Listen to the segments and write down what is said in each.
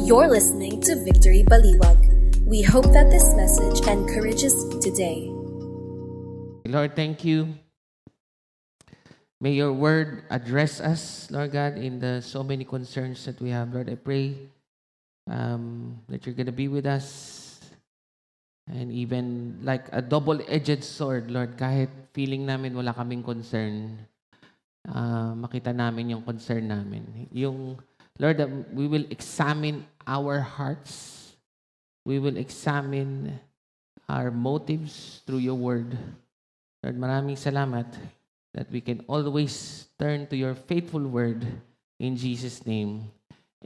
You're listening to Victory Baliwag. We hope that this message encourages you today. Lord, thank you. May your word address us, Lord God, in the so many concerns that we have. Lord, I pray that you're going to be with us. And even like a double-edged sword, Lord, kahit feeling namin wala kaming concern, makita namin yung concern namin. Yung, Lord, we will examine our hearts. We will examine our motives through your word. Lord, maraming salamat that we can always turn to your faithful word in Jesus' name.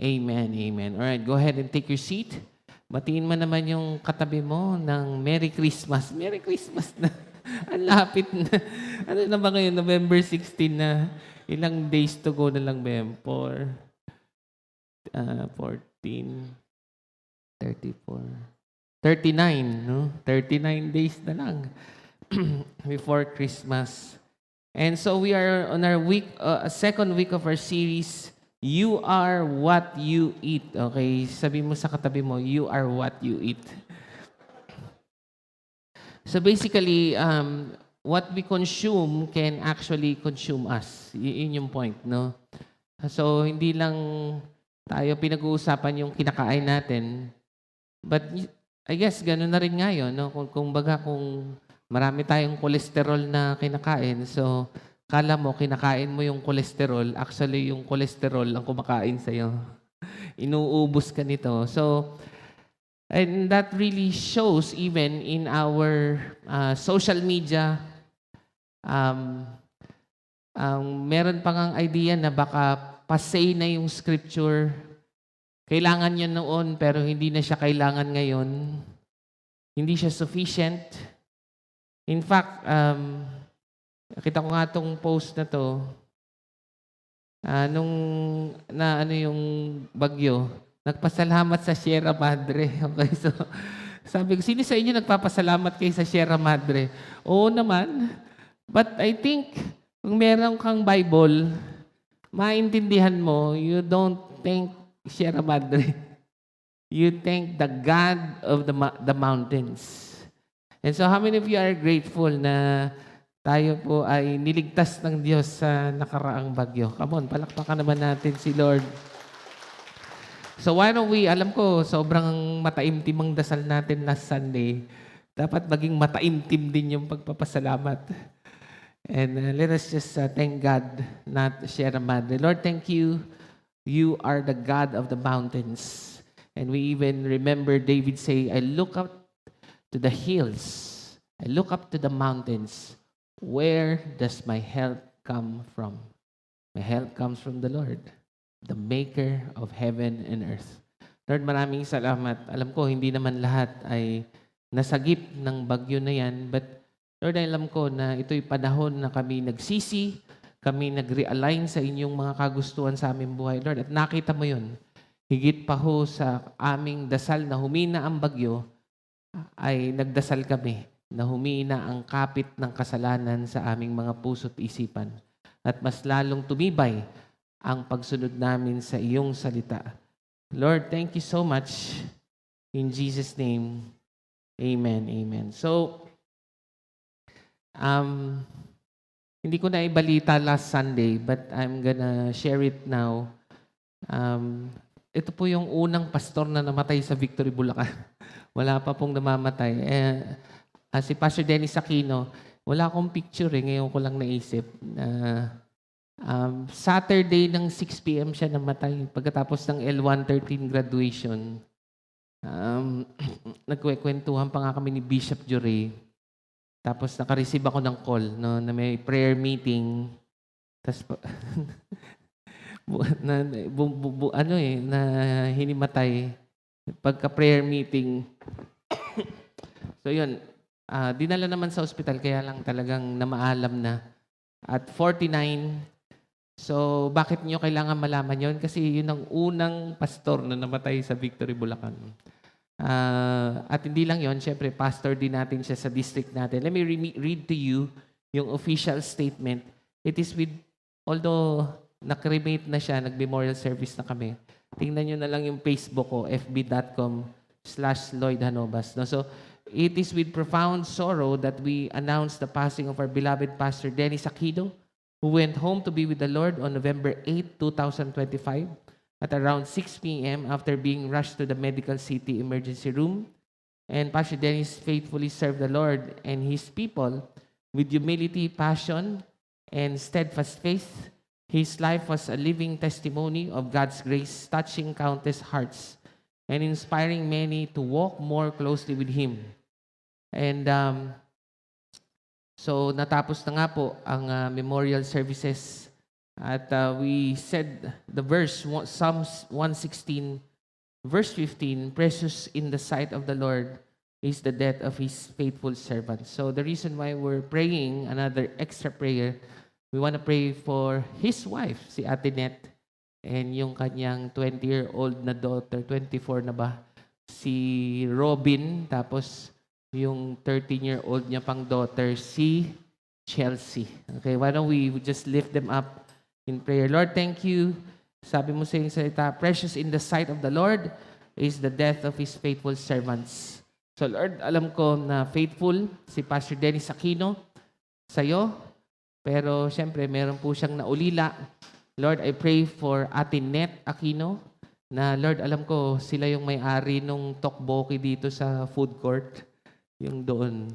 Amen, amen. All right, go ahead and take your seat. Batiin mo naman yung katabi mo ng Merry Christmas. Merry Christmas na. Ang lapit na. Ano na ba ngayon? November 16 na. Ilang days to go na lang, Mem? 14, 34, 39, no? 39 days na lang before Christmas. And so we are on our week, second week of our series, You Are What You Eat. Okay, sabi mo sa katabi mo, you are what you eat. So basically, what we consume can actually consume us. Yun yung point, no? So hindi lang tayo pinag-uusapan yung kinakain natin, but I guess gano'n na rin ngayon, no? Kung marami tayong kolesterol na kinakain, so kala mo, kinakain mo yung kolesterol. Actually, yung kolesterol ang kumakain sa'yo. Inuubos ka nito. So, and that really shows even in our social media. Meron pa ngang idea na baka passé na yung scripture. Kailangan niya noon, pero hindi na siya kailangan ngayon. Hindi siya sufficient. In fact, nakita ko nga itong post na to, yung bagyo, nagpasalamat sa Sierra Madre. Okay, so sabi ko, sino sa inyo nagpapasalamat kayo sa Sierra Madre? Oo naman. But I think, kung meron kang Bible, maintindihan mo, you don't thank Sierra Madre. You thank the God of the mountains. And so, how many of you are grateful na tayo po ay niligtas ng Diyos sa nakaraang bagyo? Come on, palakpakan naman natin si Lord. So why don't we, alam ko, sobrang mataimtim ang dasal natin last Sunday. Dapat maging mataimtim din yung pagpapasalamat. And let us just thank God, not Sierra Madre. Lord, thank you. You are the God of the mountains. And we even remember David say, I look up to the hills. I look up to the mountains. Where does my help come from? My help comes from the Lord, the maker of heaven and earth. Lord, maraming salamat. Alam ko, hindi naman lahat ay nasagip ng bagyo na yan. But Lord, alam ko na ito'y panahon na kami nagsisi, kami nag-realign sa inyong mga kagustuhan sa aming buhay. Lord, at nakita mo yun. Higit pa ho sa aming dasal na humina ang bagyo, ay nagdasal kami na humina ang kapit ng kasalanan sa aming mga puso't isipan. At mas lalong tumibay ang pagsunod namin sa iyong salita. Lord, thank you so much. In Jesus' name, amen, amen. So, hindi ko na ibalita last Sunday, but I'm gonna share it now. Ito po yung unang pastor na namatay sa Victory, Bulacan. Wala pa pong namamatay. Si Pastor Dennis Aquino, wala akong picture ngayon ko lang naisip. Saturday ng 6 p.m. siya namatay pagkatapos ng L113 graduation. Nagkwekwentuhan pa nga kami ni Bishop Juray. Tapos naka-receive ako ng call na may prayer meeting. Tapos na hinimatay pagka-prayer meeting. So yun, dinala naman sa ospital kaya lang talagang namaalam na at 49. So bakit niyo kailangan malaman yon? Kasi yun ang unang pastor na namatay sa Victory, Bulacan. At hindi lang yon, syempre pastor din natin siya sa district natin. Let me read to you yung official statement. It is with, although nakremate na siya, nag-memorial service na kami, tingnan nyo na lang yung Facebook ko, fb.com/Lloyd Hanobas. No? So, it is with profound sorrow that we announce the passing of our beloved Pastor Dennis Aquino, who went home to be with the Lord on November 8, 2025 at around 6 p.m. after being rushed to the Medical City Emergency Room. And Pastor Dennis faithfully served the Lord and His people with humility, passion, and steadfast faith. His life was a living testimony of God's grace, touching countless hearts and inspiring many to walk more closely with Him. And so natapos na nga po ang memorial services at we said the verse, Psalms 116, verse 15, precious in the sight of the Lord is the death of His faithful servants. So the reason why we're praying another extra prayer, we want to pray for his wife, si Ate Net, and yung kanyang 20-year-old na daughter, 24 na ba, si Robin, tapos yung 13-year-old niya pang daughter, si Chelsea. Okay, why don't we just lift them up in prayer. Lord, thank you. Sabi mo sa iyong salita, precious in the sight of the Lord is the death of His faithful servants. So Lord, alam ko na faithful si Pastor Dennis Aquino sa'yo, pero siyempre meron po siyang naulila. Lord, I pray for Ate Net Aquino na Lord, alam ko sila yung may-ari nung tokboki dito sa food court, yung doon,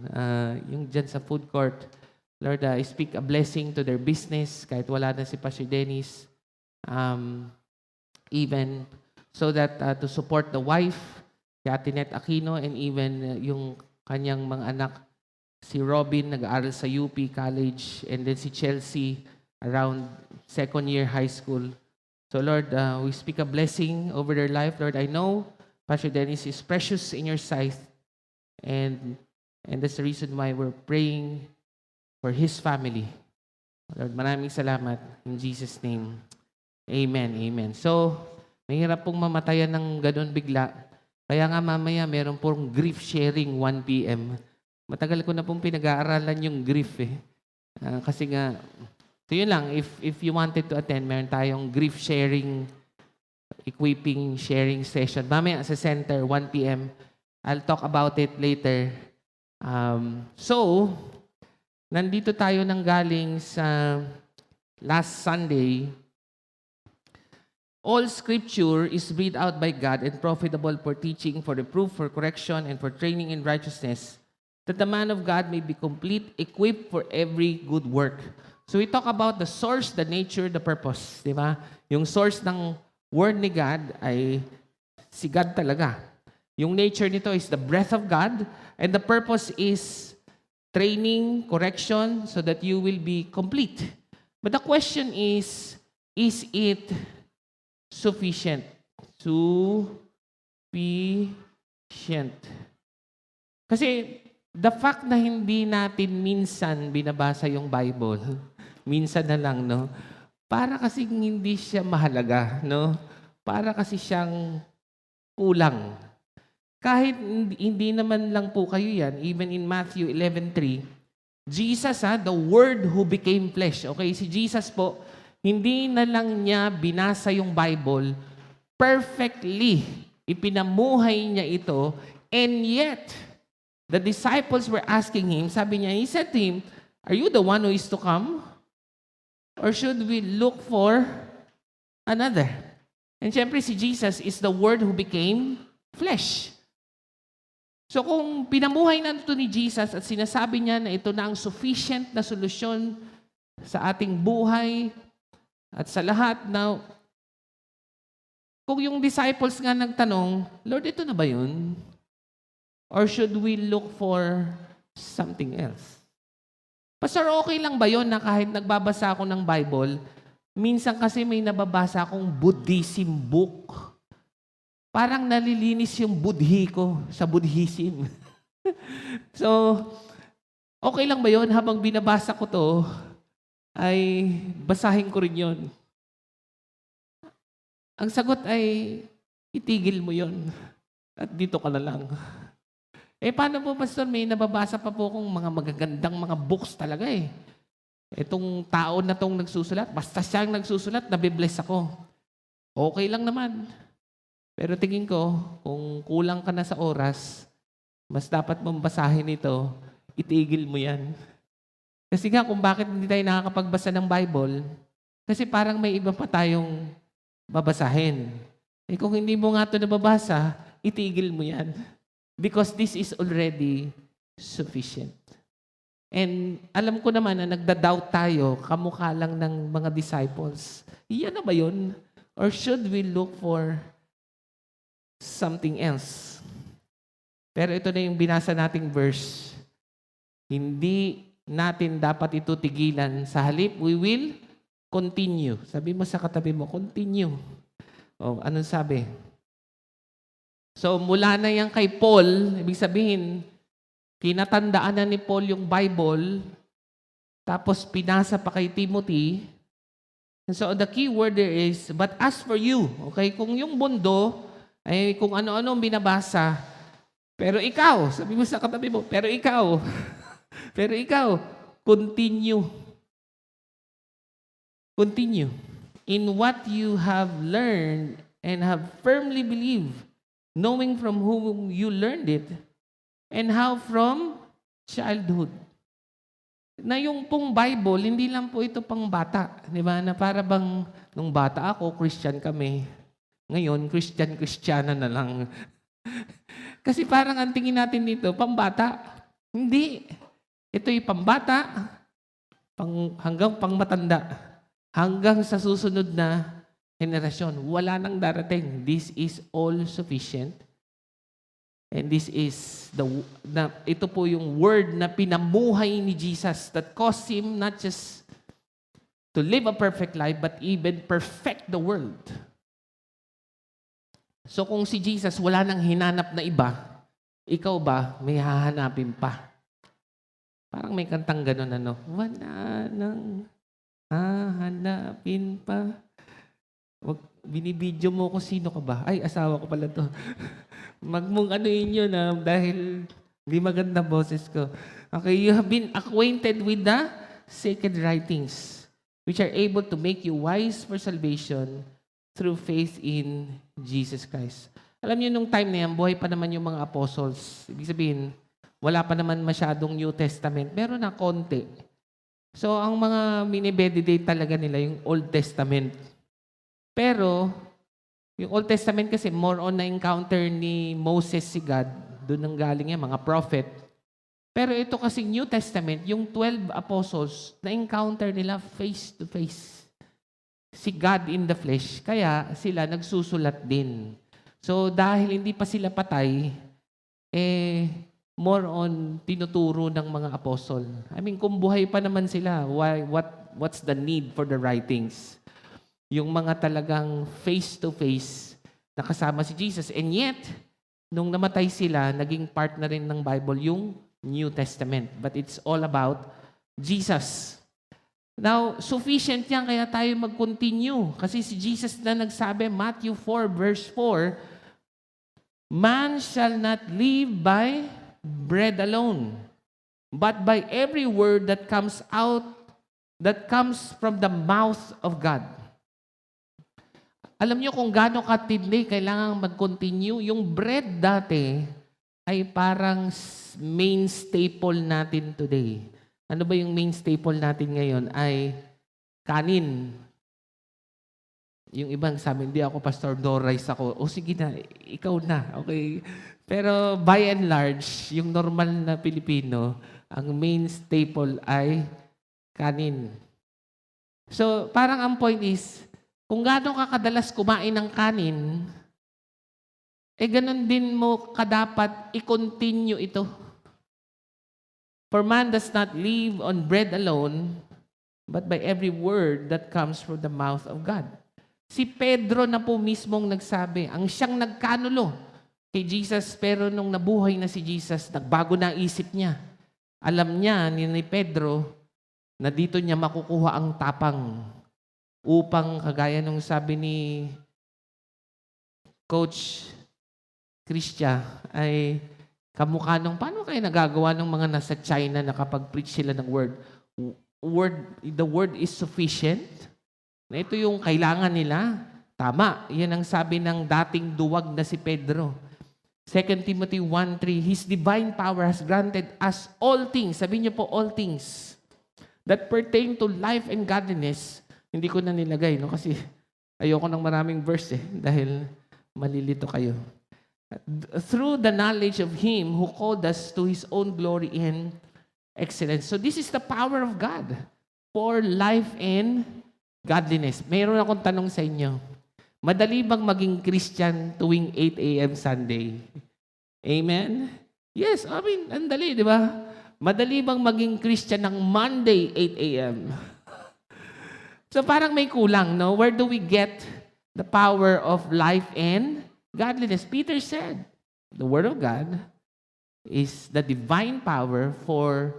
yung dyan sa food court. Lord, I speak a blessing to their business kahit wala na si Pastor Dennis, even so that to support the wife, si Ate Net Aquino, and even yung kanyang mga anak, si Robin, nag-aaral sa UP College, and then si Chelsea, around second year high school. So Lord, we speak a blessing over their life. Lord, I know Pastor Dennis is precious in your sight, and that's the reason why we're praying for his family. Lord, maraming salamat. In Jesus' name, amen, amen. So, mahirap pong mamatayan ng ganun bigla. Kaya nga mamaya meron pong grief sharing 1 p.m. Matagal ko na pong pinag-aaralan yung grief eh. Kasi nga, so yun lang, if you wanted to attend, meron tayong grief sharing, equipping, sharing session. Mamaya sa center, 1 p.m. I'll talk about it later. So, nandito tayo nang galing sa last Sunday. All Scripture is breathed out by God and profitable for teaching, for reproof, for correction, and for training in righteousness, that the man of God may be complete, equipped for every good work. So we talk about the source, the nature, the purpose. Di ba? Yung source ng word ni God ay si God talaga. Yung nature nito is the breath of God, and the purpose is training, correction, so that you will be complete. But the question is it sufficient? Sufficient. Kasi the fact na hindi natin minsan binabasa yung Bible, minsan na lang, no? Para kasi hindi siya mahalaga, no? Para kasi siyang kulang. Kahit hindi naman lang po kayo yan, even in Matthew 11:3, Jesus, the Word who became flesh. Okay, si Jesus po, hindi na lang niya binasa yung Bible, perfectly ipinamuhay niya ito, and yet, the disciples were asking him, sabi niya, he said to him, are you the one who is to come? Or should we look for another? And syempre si Jesus is the Word who became flesh. So kung pinamuhay na ito ni Jesus at sinasabi niya na ito na ang sufficient na solusyon sa ating buhay at sa lahat na, kung yung disciples nga nagtanong, Lord, ito na ba yun? Or should we look for something else? Pastor, okay lang ba yun na kahit nagbabasa ako ng Bible, minsan kasi may nababasa akong Buddhism book. Parang nalilinis yung budhi ko sa Buddhism. So, okay lang ba yun habang binabasa ko to, ay basahin ko rin yun? Ang sagot ay, itigil mo yun. At dito ka na lang. Paano po, Pastor? May nababasa pa po kong mga magagandang mga books talaga eh. Itong tao na tong nagsusulat, basta siyang nagsusulat, nabibless ako. Okay lang naman. Pero tingin ko, kung kulang ka na sa oras, mas dapat mong basahin ito, itigil mo yan. Kasi nga kung bakit hindi tayo nakakapagbasa ng Bible, kasi parang may iba pa tayong babasahin. Eh kung hindi mo nga ito nababasa, itigil mo yan. Because this is already sufficient. And alam ko naman na nagda-doubt tayo, kamukha lang ng mga disciples. Iyan na ba yun? Or should we look for something else? Pero ito na yung binasa nating verse. Hindi natin dapat ito tigilan. Sa halip, we will continue. Sabi mo sa katabi mo, continue. O, anong sabi? So, mula na yan kay Paul, ibig sabihin, kinatandaan na ni Paul yung Bible, tapos pinasa pa kay Timothy. And so, the key word there is, but as for you, okay, kung yung mundo, ay kung ano-ano ang binabasa, pero ikaw, sabi mo sa katabi mo, pero ikaw, continue. Continue in what you have learned and have firmly believed, knowing from whom you learned it, and how from childhood. Na yung pong Bible, hindi lang po ito pang bata. Di ba? Na para bang, nung bata ako, Christian kami. Ngayon, Christiana na lang. Kasi parang ang tingin natin dito, pambata. Hindi. Ito'y pambata, hanggang pangmatanda. Hanggang sa susunod na henerasyon. Wala nang darating. This is all sufficient. And this is ito po yung word na pinamuhay ni Jesus that caused him not just to live a perfect life, but even perfect the world. So kung si Jesus wala nang hinanap na iba, ikaw ba may hahanapin pa? Parang may kantang ganun, ano? Wala nang hahanapin pa. Binibidyo mo ko, sino ka ba? Ay, asawa ko pala to. Magmong ano yun dahil hindi maganda boses ko. Okay, you have been acquainted with the sacred writings, which are able to make you wise for salvation through faith in Jesus Christ. Alam niyo, nung time na yan, buhay pa naman yung mga apostles. Ibig sabihin, wala pa naman masyadong New Testament. Meron na konti. So, ang mga minibedidate talaga nila yung Old Testament. Pero, yung Old Testament kasi more on na-encounter ni Moses si God. Doon ang galing yan, mga prophet. Pero ito kasi New Testament, yung 12 apostles, na-encounter nila face to face. Si God in the flesh. Kaya sila nagsusulat din. So, dahil hindi pa sila patay, more on tinuturo ng mga apostol. I mean, kung buhay pa naman sila, what's the need for the writings? Yung mga talagang face-to-face na kasama si Jesus. And yet, nung namatay sila, naging part na rin ng Bible yung New Testament. But it's all about Jesus. Now, sufficient yan kaya tayo mag-continue. Kasi si Jesus na nagsabi, Matthew 4 verse 4, man shall not live by bread alone, but by every word that comes from the mouth of God. Alam niyo kung gaano katindi kailangan mag-continue. Yung bread dati ay parang main staple natin today. Ano ba yung main staple natin ngayon? Ay kanin. Yung ibang sabi, hindi ako pastor, no rice ako. O sige na, ikaw na. Okay. Pero by and large, yung normal na Pilipino, ang main staple ay kanin. So parang ang point is, kung gaano ka kadalas kumain ng kanin, ganun din mo kadapat i-continue ito. For man does not live on bread alone, but by every word that comes from the mouth of God. Si Pedro na po mismong nagsabi, ang siyang nagkanulo kay Jesus, pero nung nabuhay na si Jesus, nagbago na ang isip niya. Alam niya ni Pedro na dito niya makukuha ang tapang upang kagaya nung sabi ni Coach Christia ay kamukha nung paano kayo nagagawa ng mga nasa China na kapag preach sila ng word, the word is sufficient. Na ito yung kailangan nila. Tama, yan ang sabi ng dating duwag na si Pedro. 2 Timothy 1:3, His divine power has granted us all things. Sabihin niyo po, all things that pertain to life and godliness. Hindi ko na nilagay, no? Kasi ayoko ng maraming verse dahil malilito kayo. Through the knowledge of Him who called us to His own glory and excellence. So this is the power of God for life and godliness. Mayroon akong tanong sa inyo. Madali bang maging Christian tuwing 8 a.m. Sunday? Amen? Yes, I mean, ang dali, di ba? Madali bang maging Christian ng Monday 8 a.m.? So parang may kulang, no? Where do we get the power of life and godliness? Peter said, the Word of God is the divine power for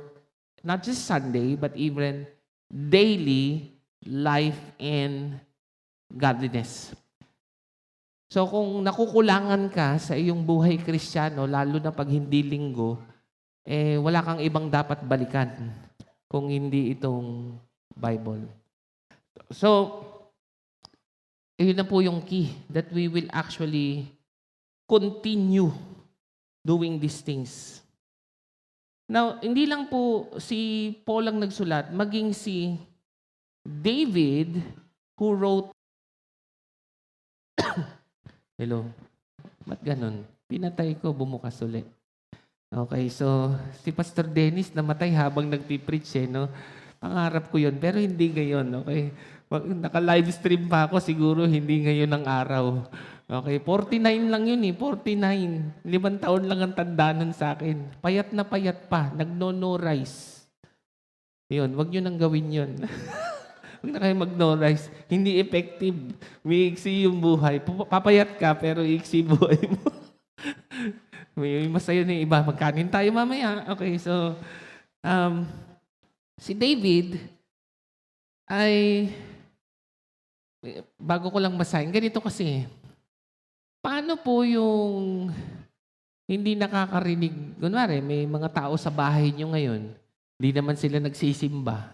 not just Sunday, but even daily life and godliness. So kung nakukulangan ka sa iyong buhay Kristiyano, lalo na pag hindi linggo, wala kang ibang dapat balikan kung hindi itong Bible. So, yun na po yung key that we will actually continue doing these things. Now, hindi lang po si Paul ang nagsulat, maging si David who wrote Hello. Ba't ganun? Pinatay ko, bumukas ulit. Okay, so si Pastor Dennis namatay habang nagpipreach no? Pangarap ko yun, pero hindi ngayon. Okay? Naka-live stream pa ako, siguro hindi ngayon ang araw. Okay, 49 lang yun 49. 5 taon lang ang tanda nun sa akin. Payat na payat pa, nagno-no rice. Yun, wag nyo nang gawin yun. Huwag na kayo mag-no rice. Hindi effective. Miiksi yung buhay. Papayat ka, pero iiksi buhay mo. May masaya na yung iba. Magkanin tayo mamaya. Okay, so, si David ay, bago ko lang basahin, ganito kasi, paano po yung hindi nakakarinig? Kunwari, may mga tao sa bahay nyo ngayon, hindi naman sila nagsisimba.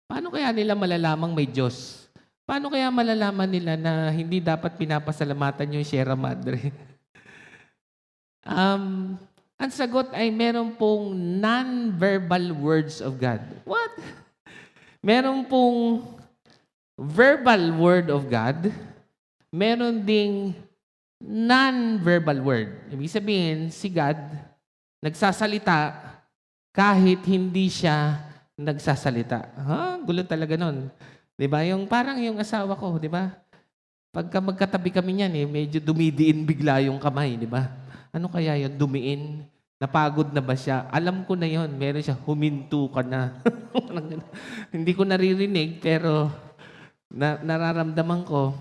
Paano kaya nila malalamang may Diyos? Paano kaya malalaman nila na hindi dapat pinapasalamatan yung Sierra Madre? Ang sagot ay meron pong non-verbal words of God. What? Meron pong verbal word of God. Meron ding non-verbal word. Ibig sabihin, si God nagsasalita kahit hindi siya nagsasalita. Gulo talaga nun. Diba? Yung parang yung asawa ko, diba? Pagka magkatabi kami niyan, medyo dumidiin bigla yung kamay, diba? Ano kaya yun? Dumiin? Napagod na ba siya? Alam ko na yun. Meron siya, huminto ka na. Hindi ko naririnig, pero nararamdaman ko.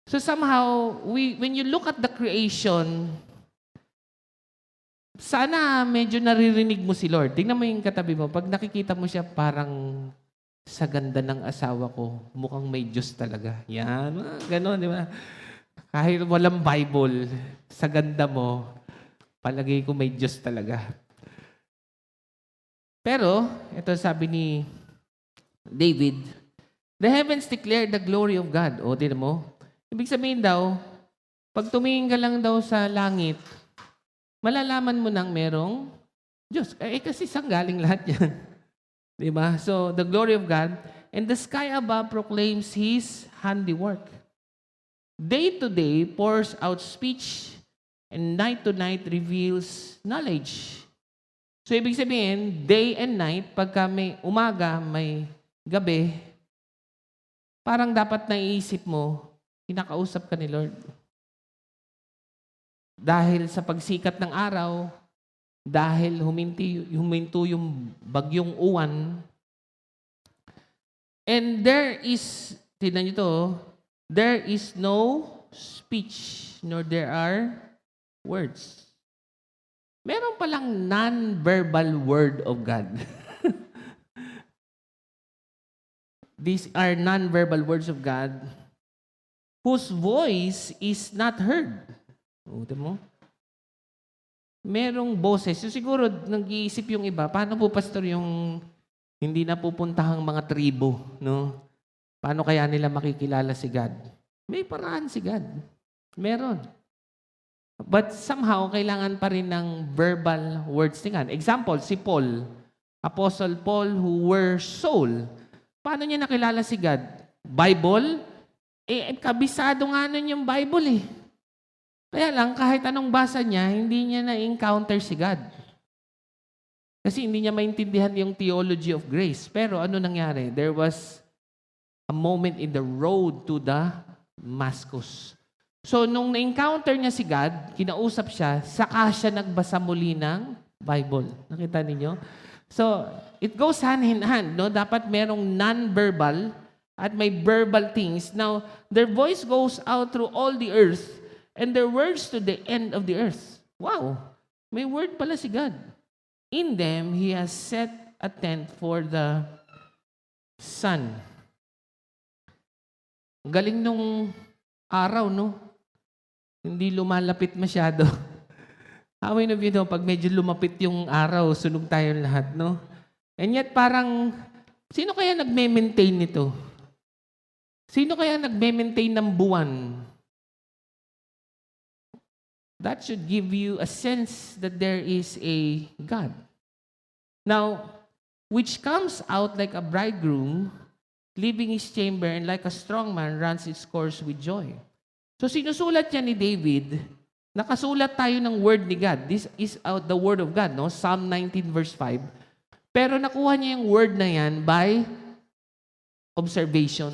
So somehow, when you look at the creation, sana medyo naririnig mo si Lord. Tingnan mo yung katabi mo. Pag nakikita mo siya, parang sa ganda ng asawa ko, mukhang may Diyos talaga. Yan, gano'n, di ba? Kahit walang Bible, sa ganda mo, palagay ko may Diyos talaga. Pero, ito sabi ni David, the heavens declare the glory of God. O, tingnan mo. Ibig sabihin daw, pag tumingin ka lang daw sa langit, malalaman mo nang merong Diyos. Kasi saan galing lahat yan? Diba? So, the glory of God, and the sky above proclaims His handiwork. Day to day pours out speech, and night to night reveals knowledge. So, ibig sabihin, day and night, pagka may umaga, may gabi, parang dapat naiisip mo, kinakausap ka ni Lord. Dahil sa pagsikat ng araw, dahil huminto yung bagyong uwan, and there is, tignan nyo to, there is no speech, nor there are words. Meron palang non-verbal word of God. These are non-verbal words of God whose voice is not heard. Ulitin mo. Merong boses. So siguro, nag-iisip yung iba, paano po, Pastor, yung hindi na pupuntahang mga tribo, no? Paano kaya nila makikilala si God? May paraan si God. Meron. But somehow, kailangan pa rin ng verbal words ni God. Example, si Paul. Apostle Paul who were Saul. Paano niya nakilala si God? Bible? Kabisado nga nun yung Bible eh. Kaya lang, kahit anong basa niya, hindi niya na-encounter si God. Kasi hindi niya maintindihan yung theology of grace. Pero ano nangyari? There was a moment in the road to Damascus. So, nung na-encounter niya si God, kinausap siya, saka siya nagbasa muli ng Bible. Nakita ninyo? So, it goes hand in hand. No? Dapat merong non-verbal at may verbal things. Now, their voice goes out through all the earth and their words to the end of the earth. Wow! May word pala si God. In them, He has set a tent for the sun. Galing nung araw, no? Hindi lumalapit masyado. How many of you know, pag medyo lumapit yung araw, sunog tayong lahat, no? And yet parang, sino kaya nagme-maintain nito? Sino kaya nagme-maintain ng buwan? That should give you a sense that there is a God. Now, which comes out like a bridegroom, leaving his chamber, and like a strong man runs its course with joy. So sinusulat niya ni David, nakasulat tayo ng word ni God. This is the word of God, no? Psalm 19 verse 5. Pero nakuha niya yung word na yan by observation.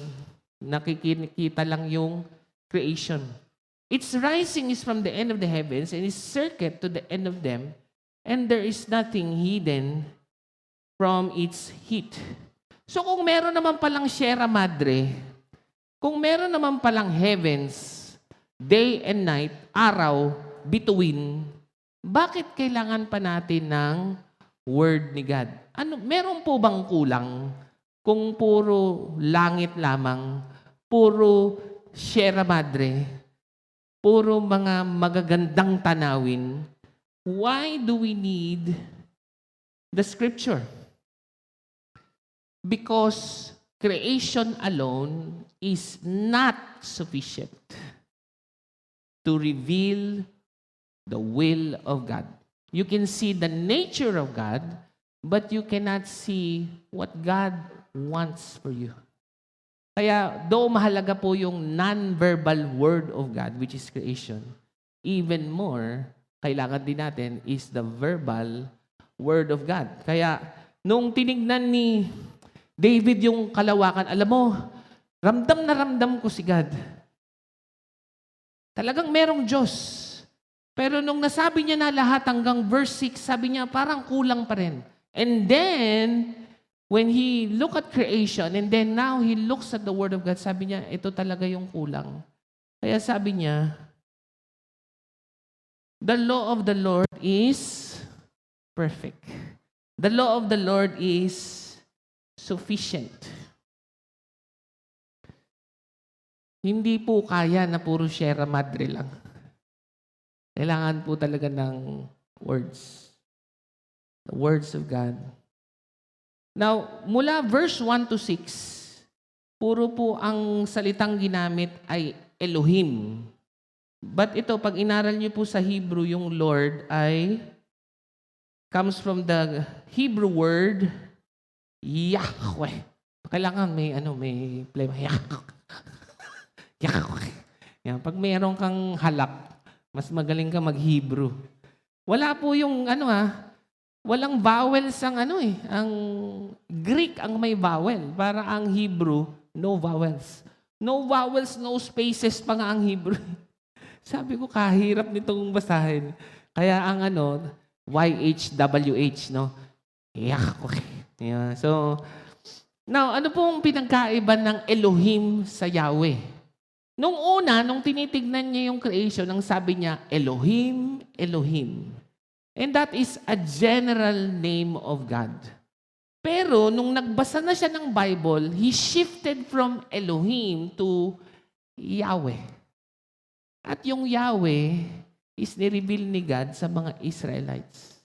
Nakikita lang yung creation. Its rising is from the end of the heavens and its circuit to the end of them, and there is nothing hidden from its heat. So kung meron naman palang Sierra Madre, kung meron naman palang heavens, day and night, araw, bituin, bakit kailangan pa natin ng word ni God? Meron po bang kulang kung puro langit lamang, puro Sierra Madre, puro mga magagandang tanawin? Why do we need the scripture? Because creation alone is not sufficient to reveal the will of God. You can see the nature of God, but you cannot see what God wants for you. Kaya, though mahalaga po yung non-verbal word of God, which is creation, even more, kailangan din natin is the verbal word of God. Kaya, nung tinignan ni David yung kalawakan, alam mo, ramdam na ramdam ko si God. Talagang merong Diyos. Pero nung nasabi niya na lahat hanggang verse 6, sabi niya parang kulang pa rin. And then, when he look at creation, and then now he looks at the Word of God, sabi niya, ito talaga yung kulang. Kaya sabi niya, the law of the Lord is perfect. The law of the Lord is sufficient. Hindi po kaya na puro Sierra Madre lang. Kailangan po talaga ng words. The words of God. Now, mula verse 1 to 6, puro po ang salitang ginamit ay Elohim. But ito, pag inaral niyo po sa Hebrew, yung Lord ay comes from the Hebrew word Yahweh. Kailangan may play. Yahweh. Yan, pag mayroon kang halak, mas magaling ka mag-Hebrew. Wala po yung walang vowels ang Greek ang may vowel. Para ang Hebrew, no vowels. No vowels, no spaces pa nga ang Hebrew. Sabi ko, kahirap nitong basahin. Kaya ang YHWH, no? Yahweh. Yeah. So, now, ano pong pinagkaiba ng Elohim sa Yahweh? Nung una, nung tinitignan niya yung creation, ang sabi niya, Elohim, Elohim. And that is a general name of God. Pero nung nagbasa na siya ng Bible, he shifted from Elohim to Yahweh. At yung Yahweh is nireveal ni God sa mga Israelites.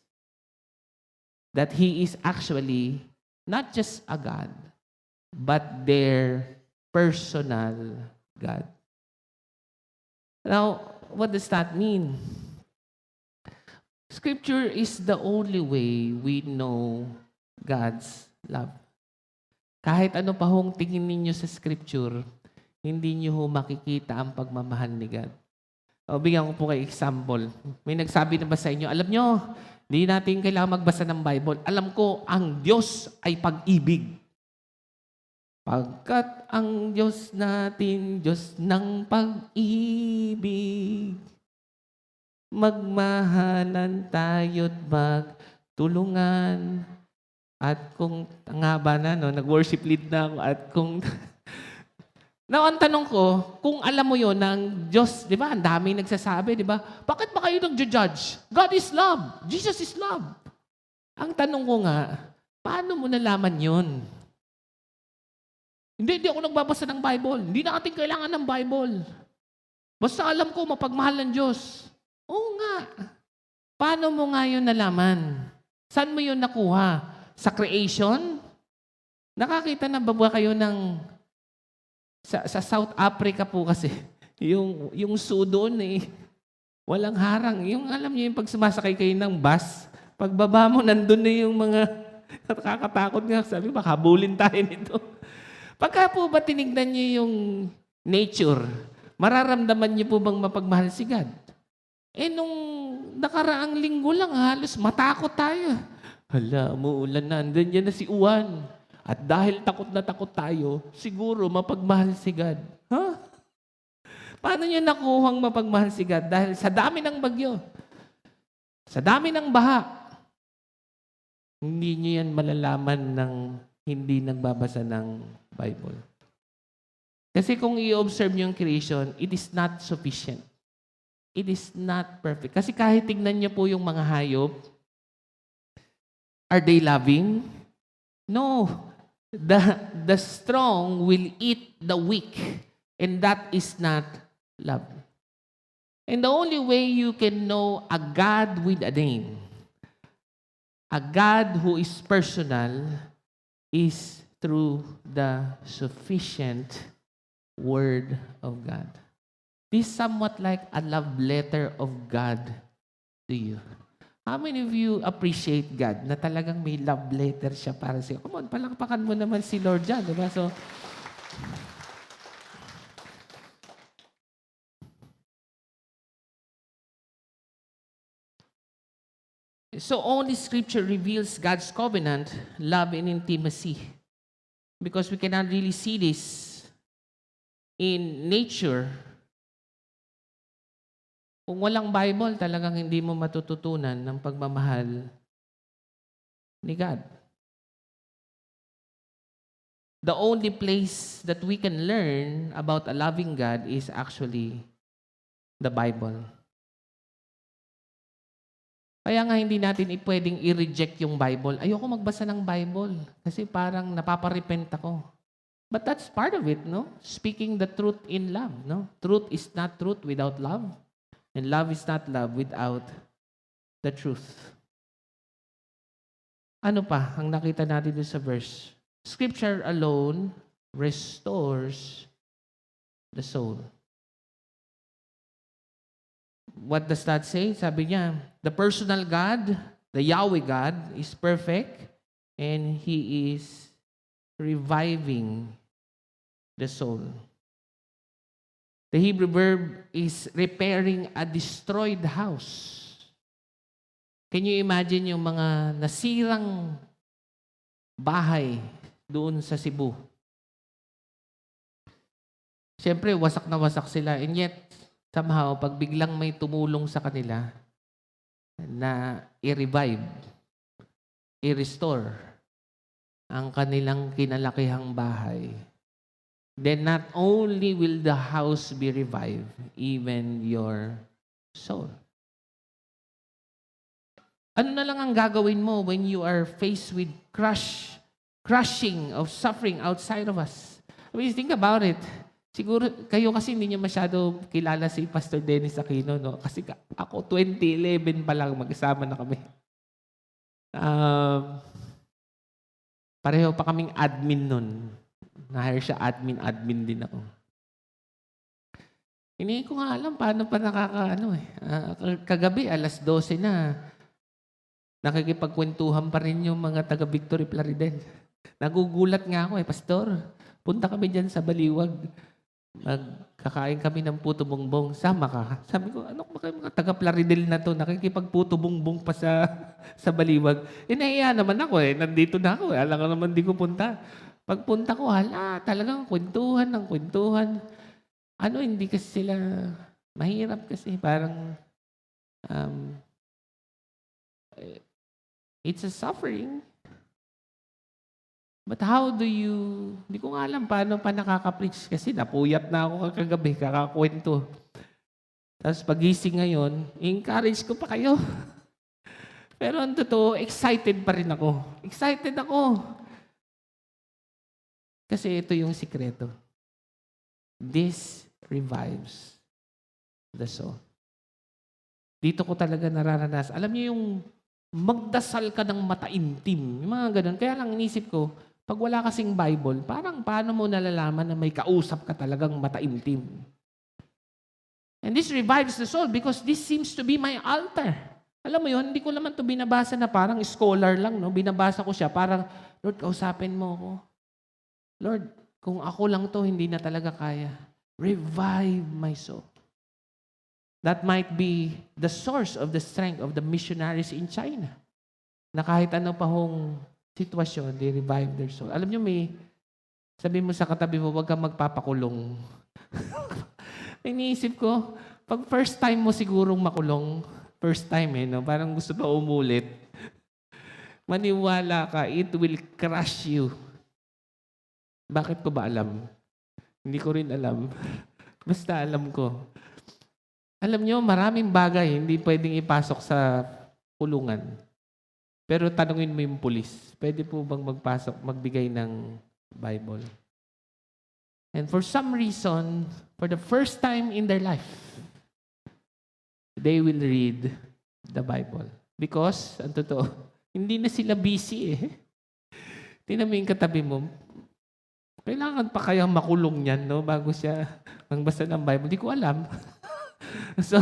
That He is actually not just a God, but their personal God. Now, what does that mean? Scripture is the only way we know God's love. Kahit ano pa hong tingin ninyo sa Scripture, hindi niyo ho makikita ang pagmamahal ni God. O, bigyan ko po kayo example. May nagsabi na ba sa inyo, alam nyo, hindi natin kailangan magbasa ng Bible. Alam ko, ang Diyos ay pag-ibig. Pagkat ang Diyos natin, Diyos ng pag-ibig, magmahalan tayo't magtulungan. At kung nga ba na, no, nag-worship lead na ako, at kung... Now, ang tanong ko, kung alam mo yon ng Diyos, di ba, ang dami nagsasabi, di ba, bakit ba kayo nag-judge? God is love. Jesus is love. Ang tanong ko nga, paano mo nalaman yon? Hindi ako nagbabasa ng Bible. Hindi natin kailangan ng Bible. Basta alam ko, mapagmahal ng Diyos. Oo nga. Paano mo nga yun nalaman? Saan mo yun nakuha? Sa creation? Nakakita na ba kayo ng... Sa South Africa po kasi, yung zoo doon walang harang. Yung alam niyo yung pag sumasakay kayo ng bus, pagbaba mo, nandun na yung mga nakakatakot nga. Sabi, baka habulin tayo nito. Pagka po ba tinignan niyo yung nature, mararamdaman niyo po bang mapagmahal si God? Nung nakaraang linggo lang, halos matakot tayo. Hala, umuulan na. Andun yan na si Juan. At dahil takot na takot tayo, siguro mapagmahal si God. Huh? Paano niyo nakuhang mapagmahal si God? Dahil sa dami ng bagyo, sa dami ng baha, hindi niyo yan malalaman ng hindi nagbabasa ng Bible. Kasi kung i-observe niyo yung creation, it is not sufficient. It is not perfect. Kasi kahit tignan niyo po yung mga hayop, are they loving? No. The strong will eat the weak, and that is not love. And the only way you can know a God with a name, a God who is personal, is through the sufficient Word of God. This is somewhat like a love letter of God to you. How many of you appreciate God na talagang may love letter siya para sa iyo? Come on, palakpakan mo naman si Lord dyan, di ba? So only Scripture reveals God's covenant, love, and intimacy. Because we cannot really see this in nature. Kung walang Bible, talagang hindi mo matututunan ng pagmamahal ni God. The only place that we can learn about a loving God is actually the Bible. Kaya nga hindi natin pwedeng i-reject yung Bible. Ayoko magbasa ng Bible kasi parang napaparepent ako. But that's part of it, no? Speaking the truth in love, no? Truth is not truth without love. And love is not love without the truth. Ano pa ang nakita natin doon sa verse? Scripture alone restores the soul. What does that say? Sabi niya, the personal God, the Yahweh God, is perfect and He is reviving the soul. The Hebrew verb is repairing a destroyed house. Can you imagine yung mga nasirang bahay doon sa Cebu? Siyempre, wasak na wasak sila. And yet, somehow, pag biglang may tumulong sa kanila na i-revive, i-restore ang kanilang kinalakihang bahay, then not only will the house be revived, even your soul. Ano na lang ang gagawin mo when you are faced with crushing of suffering outside of us? I mean, think about it. Siguro, kayo kasi hindi niyo masyado kilala si Pastor Dennis Aquino, no? Kasi ako, 2011 pa lang, mag-isama na kami. Pareho pa kaming admin nun. Na-hire siya admin din ako. Hindi ko nga alam paano pa nakakaano eh. Kagabi, 12:00 na. Nakikipagkwentuhan pa rin yung mga taga Victory Plaridel. Nagugulat nga ako eh, Pastor. Punta kami dyan sa Baliwag. Magkakain kami ng puto bongbong. Sama ka. Sabi ko, ano ba kayo mga taga Plaridel na to? Nakikipagputo bongbong pa sa Baliwag. Nahiya naman ako eh. Nandito na ako eh. Alam ko naman di ko punta. Pagpunta ko, talagang kwentuhan ng kwentuhan. Hindi kasi sila mahirap kasi. Parang it's a suffering. But how do you, hindi ko nga alam paano pa nakaka-preach kasi napuyat na ako kagabi, kakakwento. Tapos pagising ngayon, encourage ko pa kayo. Pero ang totoo, excited pa rin ako. Excited ako. Kasi ito yung sikreto. This revives the soul. Dito ko talaga nararanas. Alam niyo yung magdasal ka ng mataimtim. Yung mga ganun. Kaya lang inisip ko, pag wala kasing Bible, parang paano mo nalalaman na may kausap ka talagang mataimtim? And this revives the soul because this seems to be my altar. Alam mo yun, hindi ko naman to binabasa na parang scholar lang. No? Binabasa ko siya parang, Lord, kausapin mo ako. Lord, kung ako lang to, hindi na talaga kaya. Revive my soul. That might be the source of the strength of the missionaries in China. Na kahit ano pa hong sitwasyon, they revive their soul. Alam nyo, sabi mo sa katabi mo, huwag kang magpapakulong. Iniisip ko, pag first time mo sigurong makulong, first time no? Parang gusto pa umulit. Maniwala ka, it will crush you. Bakit ko ba alam? Hindi ko rin alam. Basta alam ko. Alam nyo, maraming bagay hindi pwedeng ipasok sa kulungan. Pero tanungin mo yung pulis, pwede po bang magbigay ng Bible? And for some reason, for the first time in their life, they will read the Bible. Because, ang totoo, hindi na sila busy eh. Tingnan mo yung katabi mo, kailangan pa kayang makulong yan, no? Bago siya magbasa ng Bible. Hindi ko alam. So,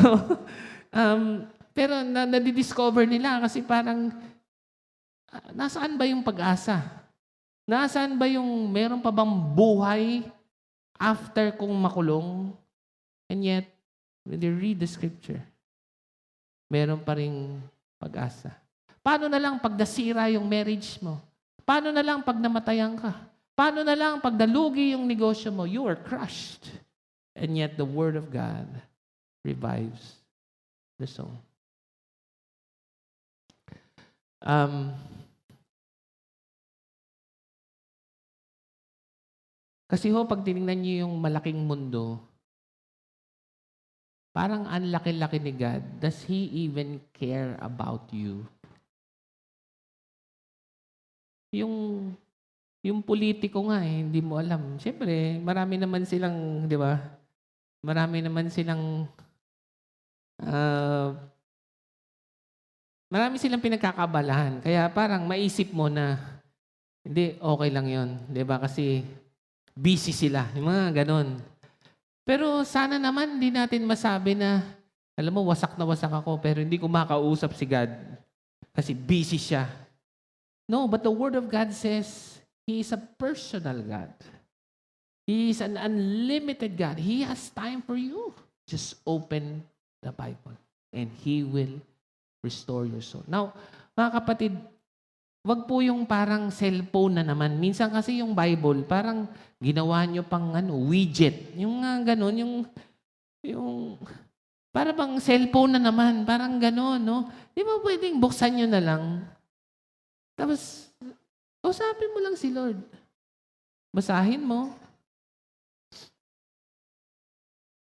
pero nadidiscover nila kasi parang, nasaan ba yung pag-asa? Nasaan ba yung meron pa bang buhay after kung makulong? And yet, when they read the scripture, meron pa ring pag-asa. Paano na lang pag nasira yung marriage mo? Paano na lang pag namatayan ka? Paano na lang pag nalugi yung negosyo mo? You are crushed. And yet, the Word of God revives the soul. Kasi pag tinignan niyo yung malaking mundo, parang ang laki-laki ni God. Does He even care about you? Yung politiko nga hindi mo alam. Siyempre, marami naman silang, di ba? Marami naman silang marami silang pinagkakabalahan. Kaya parang maisip mo na, hindi, okay lang yon, di ba? Kasi busy sila. Yung mga ganon. Pero sana naman hindi natin masabi na, alam mo, wasak na wasak ako, pero hindi ko makausap si God. Kasi busy siya. No, but the Word of God says, He is a personal God. He is an unlimited God. He has time for you. Just open the Bible and He will restore your soul. Now, mga kapatid, wag po yung parang cellphone na naman. Minsan kasi yung Bible, parang ginawa nyo pang widget. Yung gano'n, yung para bang cellphone na naman. Parang gano'n, no? Di ba pwedeng buksan nyo na lang? Tapos, usapin mo lang si Lord. Basahin mo.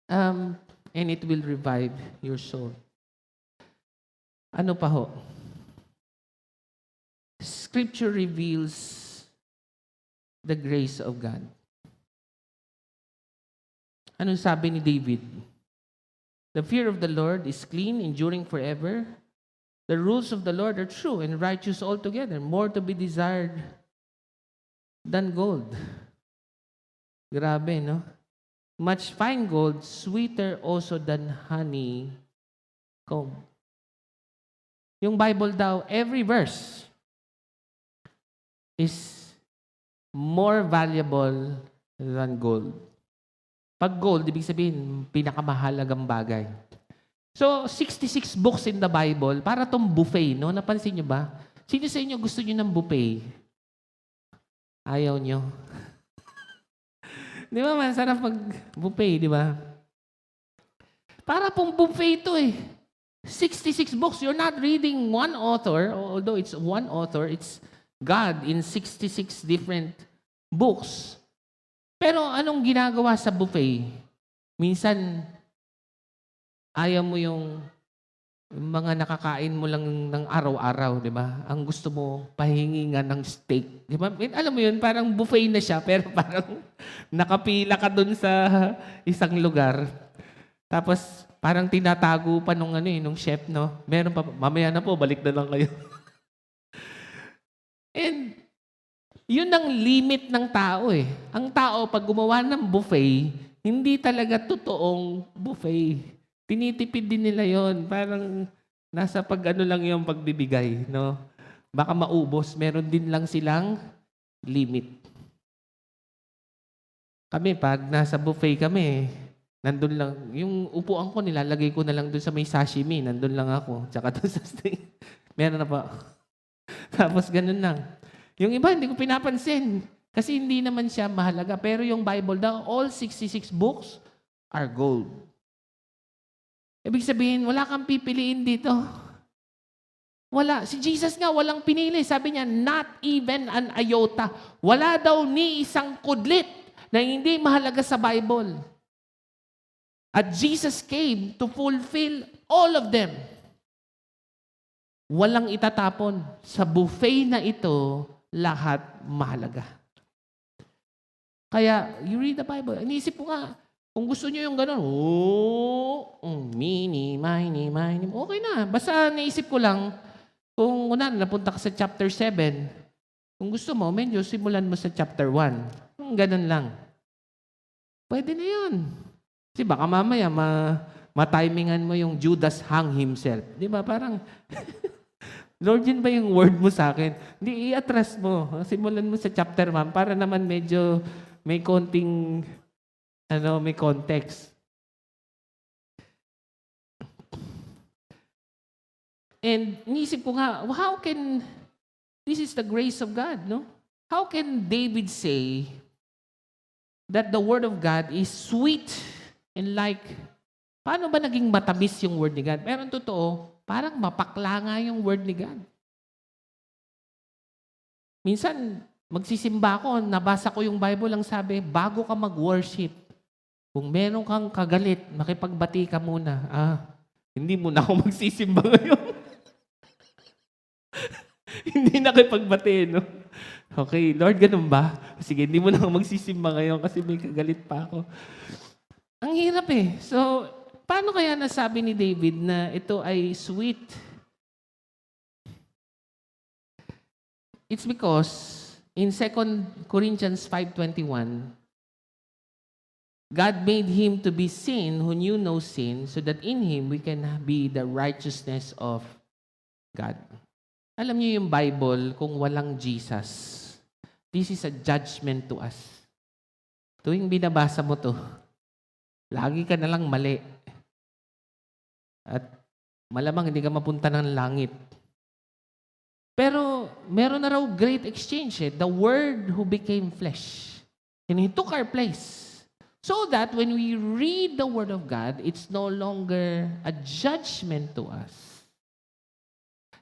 And it will revive your soul. Ano pa ho? Scripture reveals the grace of God. Anong sabi ni David? The fear of the Lord is clean, enduring forever. The rules of the Lord are true and righteous altogether, more to be desired than gold. Grabe, no? much fine gold, sweeter also than honey comb. Yung Bible daw, every verse is more valuable than gold. Pag gold, ibig sabihin, pinakamahalagang bagay. So, 66 books in the Bible, para tong buffet, no? Napansin nyo ba? Sino sa inyo gusto nyo ng buffet? Ayaw nyo. Di ba, masarap pag buffet, di ba? Para pong buffet ito eh. 66 books. You're not reading one author, although it's one author, it's God in 66 different books. Pero anong ginagawa sa buffet? Minsan, ayaw mo yung mga nakakain mo lang ng araw-araw, di ba? Ang gusto mo, pahingi nga ng steak. Di ba? Alam mo yun, parang buffet na siya, pero parang nakapila ka dun sa isang lugar. Tapos, parang tinatago pa nung chef, no? Meron pa, mamaya na po, balik na lang kayo. And, yun ang limit ng tao eh. Ang tao, pag gumawa ng buffet, hindi talaga totoong buffet. Tinitipid din nila yon. Parang nasa lang yung pagbibigay, no? Baka maubos. Meron din lang silang limit. Kami, pag nasa buffet kami, nandun lang, yung upuan ko, nilalagay ko na lang dun sa may sashimi. Nandun lang ako. Tsaka dun sa steak. Meron na pa. Tapos ganun lang. Yung iba, hindi ko pinapansin. Kasi hindi naman siya mahalaga. Pero yung Bible daw, all 66 books are gold. Ibig sabihin, wala kang pipiliin dito. Wala. Si Jesus nga, walang pinili. Sabi niya, not even an iota. Wala daw ni isang kudlit na hindi mahalaga sa Bible. At Jesus came to fulfill all of them. Walang itatapon. Sa buffet na ito, lahat mahalaga. Kaya, you read the Bible. Iniisip ko nga, kung gusto nyo yung gano'n, mini, miny, okay na. Basta naisip ko lang, kung napunta ka sa chapter 7, kung gusto mo, medyo simulan mo sa chapter 1. Kung gano'n lang. Pwede na yun. Kasi baka mamaya, matimingan mo yung Judas hang himself. Di ba? Parang, Lord, yun ba yung word mo sa akin? Hindi, i-atras mo. Simulan mo sa chapter 1 para naman medyo may konting may context. And nisip ko nga, how can, this is the grace of God, no? How can David say that the word of God is sweet and like, paano ba naging matamis yung word ni God? Pero totoo, parang mapakla nga yung word ni God. Minsan, magsisimba ako, nabasa ko yung Bible, lang sabi, bago ka mag-worship, kung meron kang kagalit, makipagbati ka muna. Hindi mo na ako magsisimba ngayon. Hindi nakipagbati, no? Okay, Lord, ganun ba? Sige, hindi mo na ako magsisimba ngayon kasi may kagalit pa ako. Ang hirap eh. So, paano kaya nasabi ni David na ito ay sweet? It's because in 2 Corinthians 5:21, God made him to be sin who knew no sin, so that in him we can be the righteousness of God. Alam niyo yung Bible, kung walang Jesus, this is a judgment to us. Tuwing binabasa mo to, lagi ka nalang mali. At malamang hindi ka mapunta ng langit. Pero meron na raw great exchange eh. The Word who became flesh. And He took our place. So that when we read the Word of God, it's no longer a judgment to us.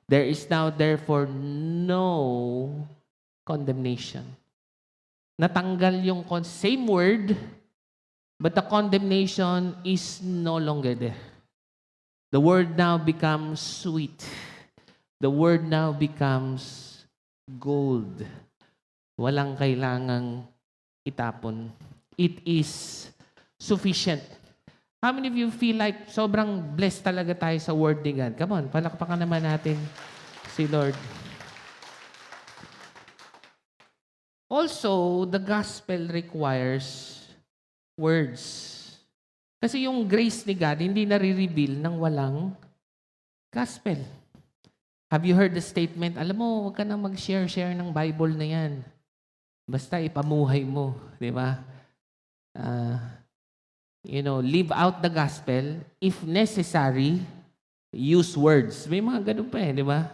There is now therefore no condemnation. Natanggal yung same word, but the condemnation is no longer there. The Word now becomes sweet. The Word now becomes gold. Walang kailangang itapon. It is sufficient. How many of you feel like sobrang blessed talaga tayo sa word ni God? Come on, palakpakan naman natin si Lord. Also, the gospel requires words. Kasi yung grace ni God, hindi nare-reveal ng walang gospel. Have you heard the statement, alam mo, huwag ka nang mag-share ng Bible na yan. Basta ipamuhay mo, di ba? Live out the gospel. If necessary, use words. May mga ganun pa di ba?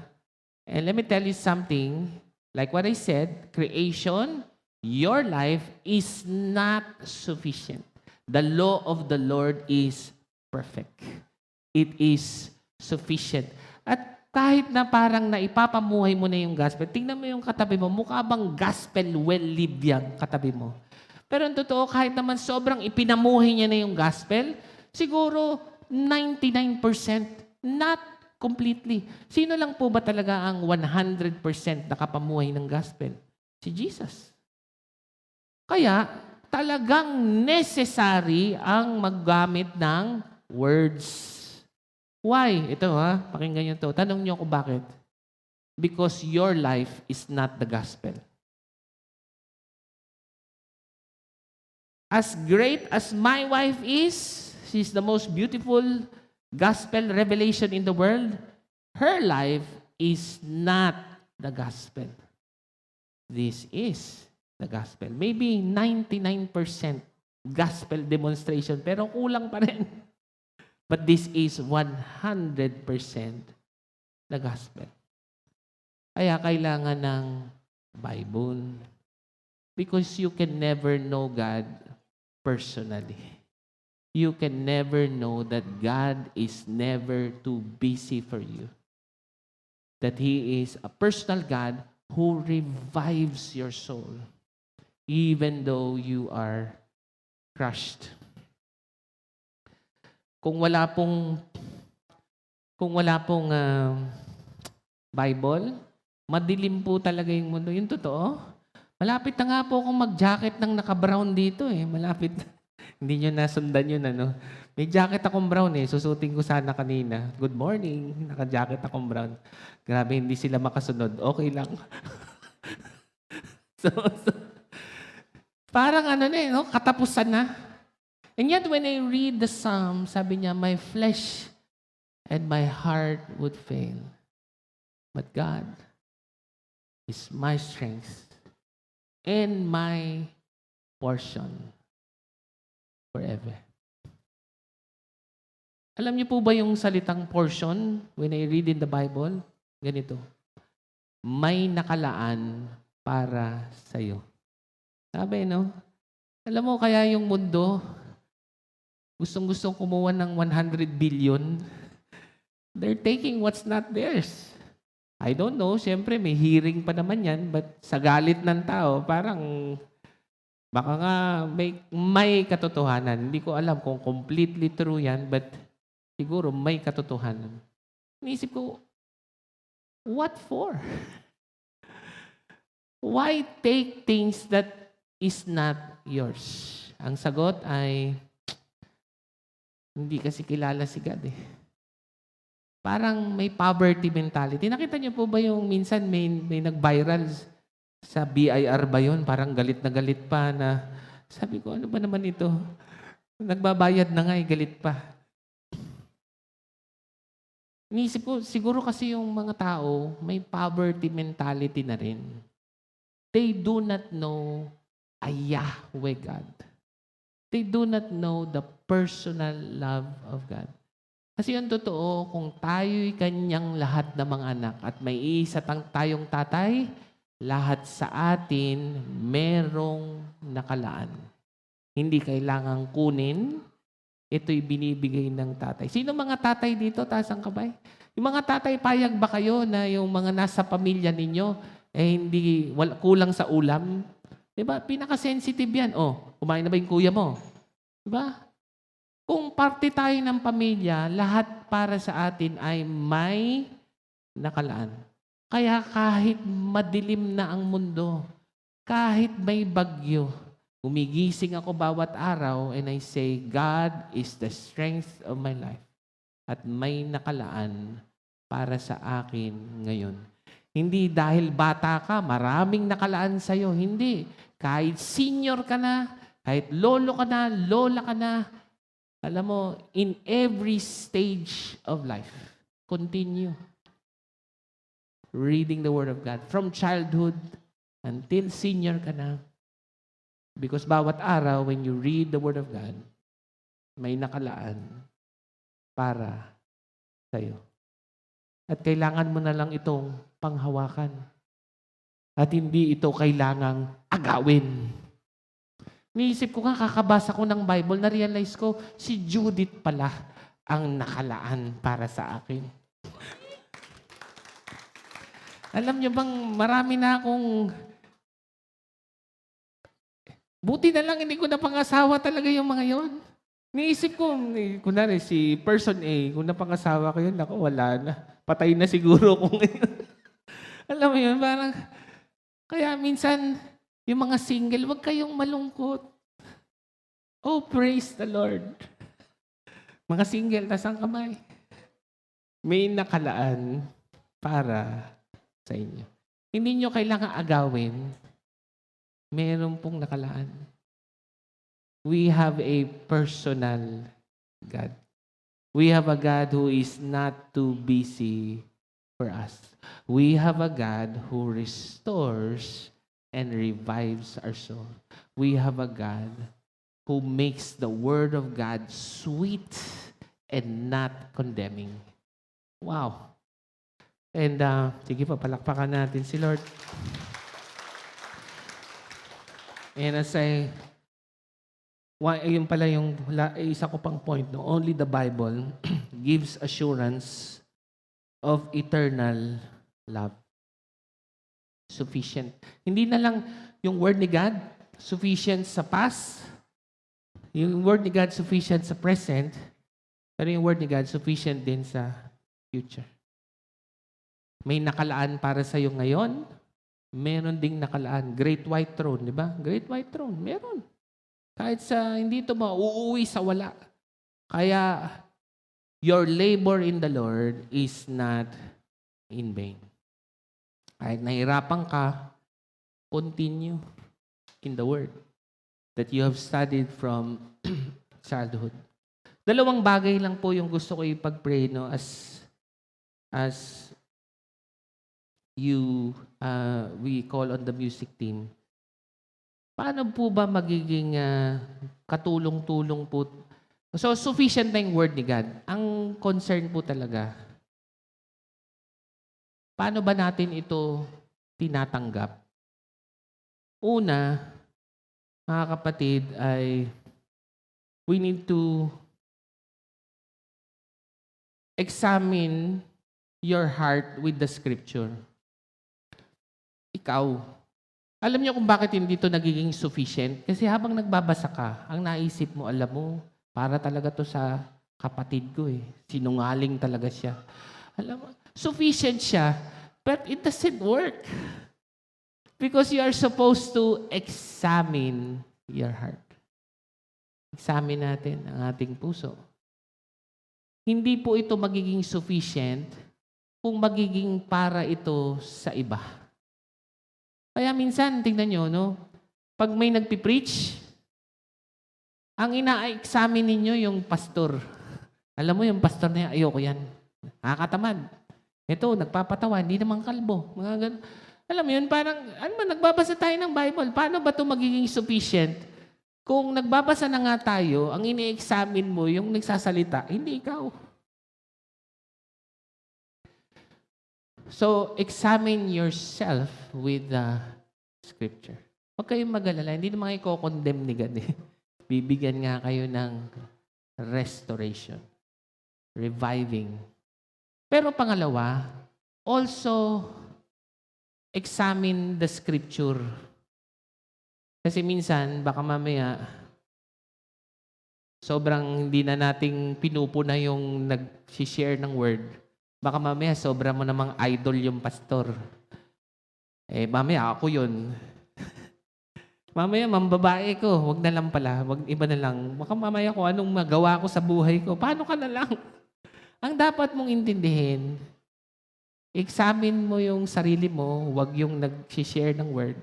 And let me tell you something, like what I said, creation, your life is not sufficient. The law of the Lord is perfect. It is sufficient. At kahit na parang naipapamuhay mo na yung gospel, tingnan mo yung katabi mo, mukha bang gospel well-lived yung katabi mo? Pero ang totoo, kahit naman sobrang ipinamuhay niya na yung gospel, siguro 99%, not completely. Sino lang po ba talaga ang 100% nakapamuhay ng gospel? Si Jesus. Kaya, talagang necessary ang maggamit ng words. Why? Ito pakinggan nyo to. Tanong nyo ako bakit. Because your life is not the gospel. As great as my wife is, she's the most beautiful gospel revelation in the world, her life is not the gospel. This is the gospel. Maybe 99% gospel demonstration, pero kulang pa rin. But this is 100% the gospel. Kaya kailangan ng Bible. Because you can never know God personally. You can never know that God is never too busy for you. That He is a personal God who revives your soul even though you are crushed. Kung wala pong Bible, madilim po talaga yung mundo. Yung totoo. Malapit na nga po akong mag-jacket ng naka-brown dito Malapit. Hindi nyo nasundan yun, May jacket akong brown Susutin ko sana kanina. Good morning. Naka-jacket akong brown. Grabe, hindi sila makasunod. Okay lang. so, parang katapusan na. And yet, when I read the Psalm, sabi niya, my flesh and my heart would fail. But God is my strength and my portion forever. Alam niyo po ba yung salitang portion when I read in the Bible? Ganito. May nakalaan para sa'yo. Sabi, Alam mo, kaya yung mundo, gustong-gustong kumuha ng 100 billion. They're taking what's not theirs. I don't know, siyempre may hearing pa naman yan, but sa galit ng tao, parang baka nga may katotohanan. Hindi ko alam kung completely true yan, but siguro may katotohanan. Inisip ko, what for? Why take things that is not yours? Ang sagot ay, hindi kasi kilala si God Parang may poverty mentality. Nakita niyo po ba yung minsan may nag-viral sa BIR ba yun? Parang galit na galit pa na, sabi ko, ano ba naman ito? Nagbabayad na nga galit pa. Inisip ko, siguro kasi yung mga tao, may poverty mentality na rin. They do not know a Yahweh God. They do not know the personal love of God. Kasi yung totoo, kung tayo'y kanyang lahat ng mga anak at may isa tayong tatay, lahat sa atin merong nakalaan. Hindi kailangang kunin, ito'y binibigay ng tatay. Sino mga tatay dito? Taas ang kamay. Yung mga tatay, payag ba kayo na yung mga nasa pamilya ninyo, hindi kulang sa ulam? Diba? Pinaka-sensitive yan. Kumain na ba yung kuya mo? Diba? Kung parte tayo ng pamilya, lahat para sa atin ay may nakalaan. Kaya kahit madilim na ang mundo, kahit may bagyo, gumigising ako bawat araw and I say, God is the strength of my life. At may nakalaan para sa akin ngayon. Hindi dahil bata ka, maraming nakalaan sa'yo. Hindi. Kahit senior ka na, Kahit lolo ka na, lola ka na, alam mo, in every stage of life, continue reading the Word of God. From childhood until senior ka na. Because bawat araw, when you read the Word of God, may nakalaan para sa'yo. At kailangan mo na lang itong panghawakan. At hindi ito kailangang agawin. Niisip ko nga, kakabasa ko ng Bible, na-realize ko, si Judith pala ang nakalaan para sa akin. Alam niyo bang, marami na akong... Buti na lang, hindi ko na pangasawa talaga yung mga yon. Niisip ko, kunwari, si person A, kung napangasawa ko yun, ako, wala na. Patay na siguro kung alam mo yun, parang... Kaya minsan, yung mga single, huwag kayong malungkot. Oh, praise the Lord. Mga single, tasang kamay. May nakalaan para sa inyo. Hindi nyo kailangan agawin. Meron pong nakalaan. We have a personal God. We have a God who is not too busy for us. We have a God who restores and revives our soul. We have a God who makes the Word of God sweet and not condemning. Wow. And sige pa, palakpakan natin si Lord. And as yun pala yung isa ko pang point, no? Only the Bible gives assurance of eternal love. Sufficient. Hindi na lang yung Word ni God sufficient sa past, yung Word ni God sufficient sa present, pero yung Word ni God sufficient din sa future. May nakalaan para sa iyo ngayon, meron ding nakalaan. Great White Throne, di ba? Great White Throne, meron. Kahit sa hindi ito mauuwi sa wala. Kaya, your labor in the Lord is not in vain. Kahit nahirapan ka, continue in the Word that you have studied from childhood. Dalawang bagay lang po yung gusto ko ipag-pray, no, as you, we call on the music team. Paano po ba magiging katulong-tulong po? So, sufficient na yung Word ni God. Ang concern po talaga, paano ba natin ito tinatanggap? Una, mga kapatid, ay we need to examine your heart with the Scripture. Ikaw, alam niyo kung bakit hindi ito nagiging sufficient? Kasi habang nagbabasa ka, ang naisip mo, alam mo, para talaga to sa kapatid ko eh. Sinungaling talaga siya. Alam mo, sufficient siya, but it doesn't work. Because you are supposed to examine your heart. Examine natin ang ating puso. Hindi po ito magiging sufficient kung magiging para ito sa iba. Kaya minsan, tingnan nyo, no? Pag may nagpipreach, ang ina-examine ninyo yung pastor. Alam mo, yung pastor na yan, ayoko yan. Nakakatamad. Ito, nagpapatawa, hindi naman kalbo. Mga ganun. Alam mo yun, parang, nagbabasa tayo ng Bible. Paano ba ito magiging sufficient? Kung nagbabasa na nga tayo, ang ini-examine mo, yung nagsasalita, hindi ikaw. So, examine yourself with the Scripture. Huwag kayong mag-alala. Hindi naman kayo condemn ni God. Bibigyan nga kayo ng restoration. Reviving. Pero pangalawa, also examine the Scripture. Kasi minsan, baka mamaya, sobrang hindi na nating pinupuna yung nag-share ng word. Baka mamaya, sobra mo namang idol yung pastor. Mamaya, ako yun. Mamaya, mambabae ko. Wag na lang pala. Wag iba na lang. Baka mamaya kung anong magawa ko sa buhay ko. Paano ka na lang? Ang dapat mong intindihin, examine mo yung sarili mo. Wag yung nag-share ng word.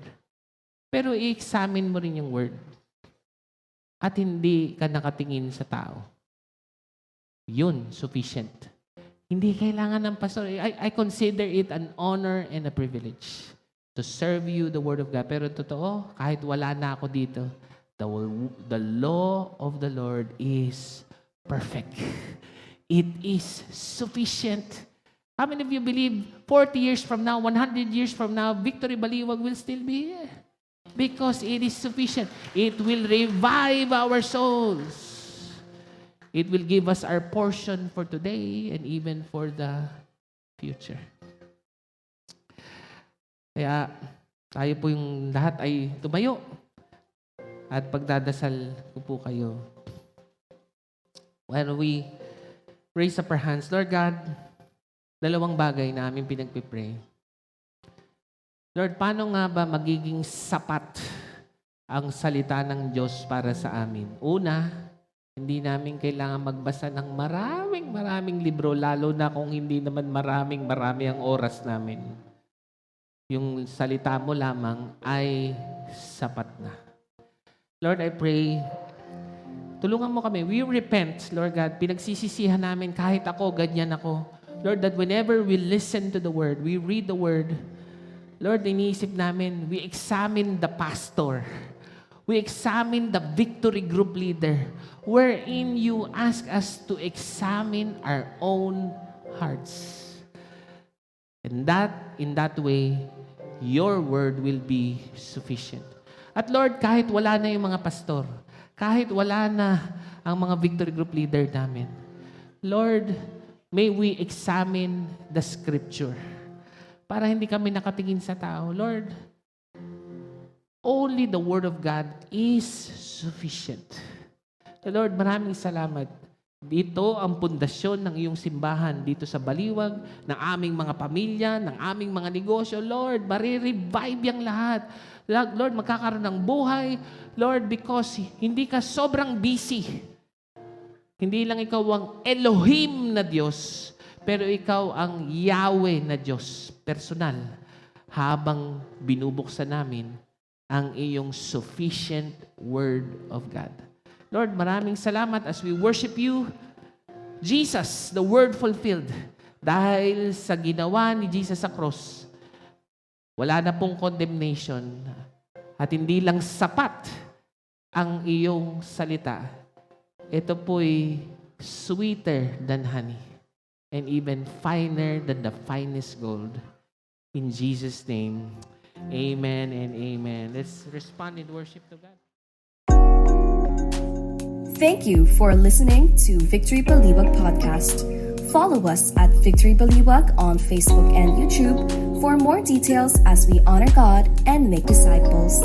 Pero i-examine mo rin yung word. at hindi ka nakatingin sa tao. Yun, sufficient. Hindi kailangan ng pastor. I consider it an honor and a privilege to serve you the Word of God. Pero totoo, kahit wala na ako dito, the law of the Lord is perfect. It is sufficient. How many of you believe 40 years from now, 100 years from now, Victory Baliwag will still be here? Because it is sufficient. It will revive our souls. It will give us our portion for today and even for the future. Kaya tayo po yung lahat ay tumayo at pagdadasal ko po kayo. When we raise up our hands, Lord God, dalawang bagay na aming pinagpipray. Lord, paano nga ba magiging sapat ang salita ng Diyos para sa amin? Una, hindi namin kailangan magbasa ng maraming libro, lalo na kung hindi naman marami ang oras namin. Yung salita mo lamang ay sapat na. Lord, I pray, tulungan mo kami. We repent, Lord God. Pinagsisisihan namin kahit ako, ganyan ako. Lord, that whenever we listen to the Word, we read the Word, Lord, iniisip namin, we examine the pastor. We examine the victory group leader, wherein you ask us to examine our own hearts. And in that way, your word will be sufficient. At Lord, kahit wala na yung mga pastor, kahit wala na ang mga victory group leader namin, Lord, may we examine the scripture para hindi kami nakatingin sa tao. Lord, only the Word of God is sufficient. Lord, maraming salamat. Dito ang pundasyon ng iyong simbahan dito sa Baliwag, ng aming mga pamilya, ng aming mga negosyo. Lord, marirevive yung lahat. Lord, magkakaroon ng buhay. Lord, because hindi ka sobrang busy. Hindi lang ikaw ang Elohim na Diyos, pero ikaw ang Yahweh na Diyos, personal, habang binubuksan namin ang iyong sufficient Word of God. Lord, maraming salamat as we worship you. Jesus, the Word fulfilled. Dahil sa ginawa ni Jesus sa cross, wala na pong condemnation. At hindi lang sapat ang iyong salita. Ito po'y sweeter than honey and even finer than the finest gold. In Jesus' name, amen and amen. Let's respond in worship to God. Thank you for listening to Victory Baliwag Podcast. Follow us at Victory Baliwag on Facebook and YouTube for more details as we honor God and make disciples.